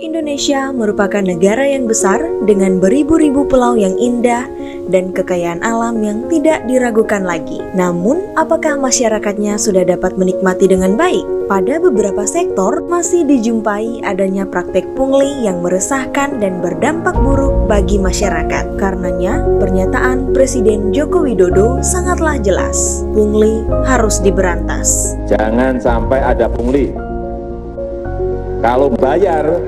Indonesia merupakan negara yang besar dengan beribu-ribu pulau yang indah dan kekayaan alam yang tidak diragukan lagi. Namun, apakah masyarakatnya sudah dapat menikmati dengan baik? Pada beberapa sektor masih dijumpai adanya praktek pungli yang meresahkan dan berdampak buruk bagi masyarakat. Karenanya, pernyataan Presiden Joko Widodo sangatlah jelas. Pungli harus diberantas. Jangan sampai ada pungli. Kalau bayar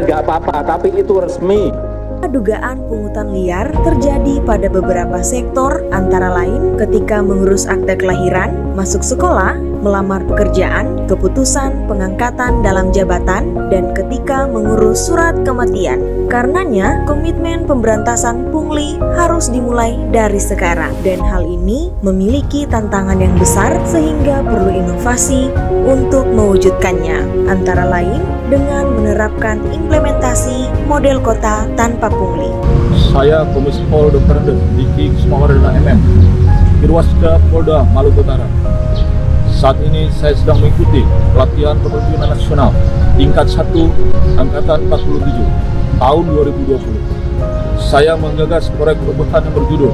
nggak apa-apa, tapi itu resmi. Dugaan pungutan liar terjadi pada beberapa sektor, antara lain ketika mengurus akte kelahiran, masuk sekolah, melamar pekerjaan, keputusan pengangkatan dalam jabatan, dan ketika mengurus surat kematian. Karenanya, komitmen pemberantasan pungli harus dimulai dari sekarang. Dan hal ini memiliki tantangan yang besar sehingga perlu inovasi untuk mewujudkannya. Antara lain dengan menerapkan implementasi model kota tanpa pungli. Saya Komis Pol Dr. Diki Kusumawardana MM, Irwaska Polda Maluku Utara. Saat ini saya sedang mengikuti pelatihan kepemimpinan nasional tingkat 1 Angkatan 47 tahun 2020. Saya menggagas proyek perubahan yang berjudul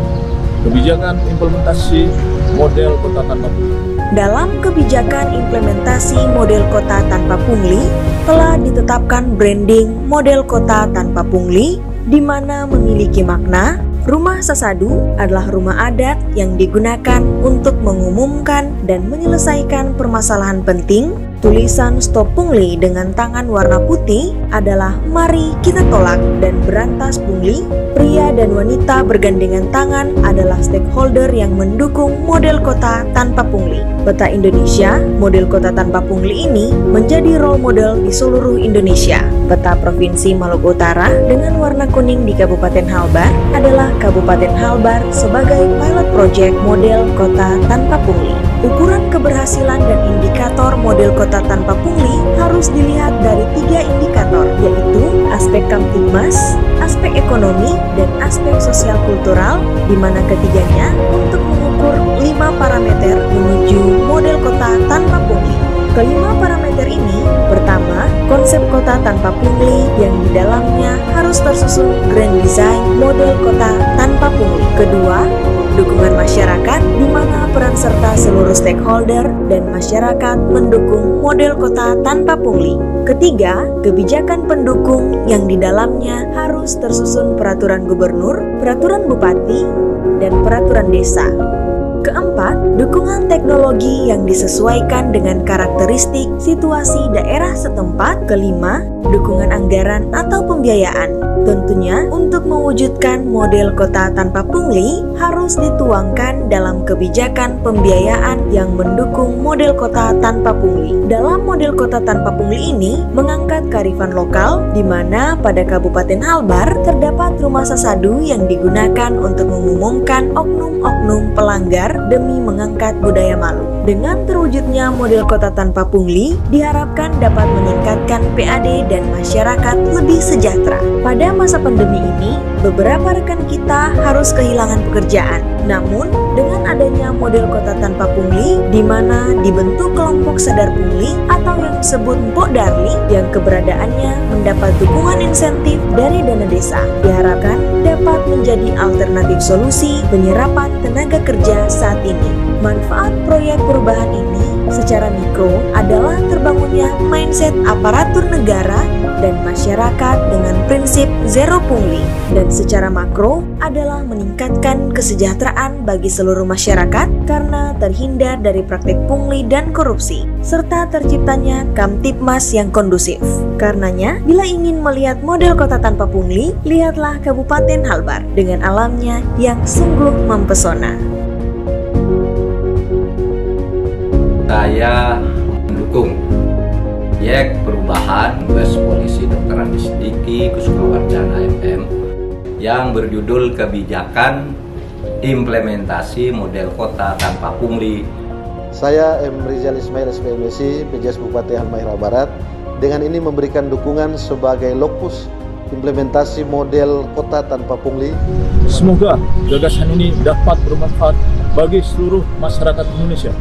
Kebijakan Implementasi Model Kota Tanpa Pungli. Dalam kebijakan implementasi model kota tanpa pungli, telah ditetapkan branding model kota tanpa pungli, di mana memiliki makna rumah sasadu adalah rumah adat yang digunakan untuk mengumumkan dan menyelesaikan permasalahan penting. Tulisan stop pungli dengan tangan warna putih adalah mari kita tolak dan berantas pungli. Pria dan wanita bergandengan tangan adalah stakeholder yang mendukung model kota tanpa pungli. Peta Indonesia, model kota tanpa pungli ini menjadi role model di seluruh Indonesia. Peta Provinsi Maluku Utara dengan warna kuning di Kabupaten Halbar adalah Kabupaten Halbar sebagai pilot project model kota tanpa pungli. Ukuran keberhasilan dan indikator model kota tanpa pungli harus dilihat dari 3 indikator, yaitu aspek Kamtibmas, aspek ekonomi, dan aspek sosial kultural, di mana ketiganya untuk mengukur 5 parameter menuju model kota tanpa pungli. Kelima parameter ini, pertama, konsep kota tanpa pungli yang di dalamnya harus tersusun grand design model kota tanpa pungli. Kedua, dukungan masyarakat, di mana peran serta seluruh stakeholder dan masyarakat mendukung model kota tanpa pungli. Ketiga, kebijakan pendukung yang di dalamnya harus tersusun peraturan gubernur, peraturan bupati, dan peraturan desa. Keempat, dukungan teknologi yang disesuaikan dengan karakteristik situasi daerah setempat. Kelima, dukungan anggaran atau pembiayaan. Tentunya, untuk mewujudkan model kota tanpa pungli harus dituangkan dalam kebijakan pembiayaan yang mendukung model kota tanpa pungli. Dalam model kota tanpa pungli ini mengangkat kearifan lokal, di mana pada Kabupaten Halbar terdapat rumah sasadu yang digunakan untuk mengumumkan oknum-oknum pelanggar demi mengangkat budaya malu. Dengan terwujudnya model kota tanpa pungli, diharapkan dapat meningkatkan PAD dan masyarakat lebih sejahtera. Pada masa pandemi ini, beberapa rekan kita harus kehilangan pekerjaan. Namun, dengan adanya model kota tanpa pungli, di mana dibentuk kelompok sadar pungli atau yang disebut Mpok Darli, yang keberadaannya mendapat dukungan insentif dari dana desa, diharapkan dapat menjadi alternatif solusi penyerapan tenaga kerja saat ini. Manfaat proyek perubahan ini secara mikro adalah terbangunnya mindset aparatur negara dan masyarakat dengan prinsip zero pungli, dan secara makro adalah meningkatkan kesejahteraan bagi seluruh masyarakat karena terhindar dari praktik pungli dan korupsi, serta terciptanya Kamtibmas yang kondusif. Karenanya, bila ingin melihat model kota tanpa pungli, lihatlah Kabupaten Halbar dengan alamnya yang sungguh mempesona. Saya mendukung proyek perubahan Tugas Polisi Dr. Andes Diki Kusumawardana MM yang berjudul Kebijakan Implementasi Model Kota Tanpa Pungli. Saya M. Rizal Ismail SPMSI, PJS Bupati Halmahera Barat, dengan ini memberikan dukungan sebagai lokus implementasi model kota tanpa pungli. Semoga gagasan ini dapat bermanfaat bagi seluruh masyarakat Indonesia.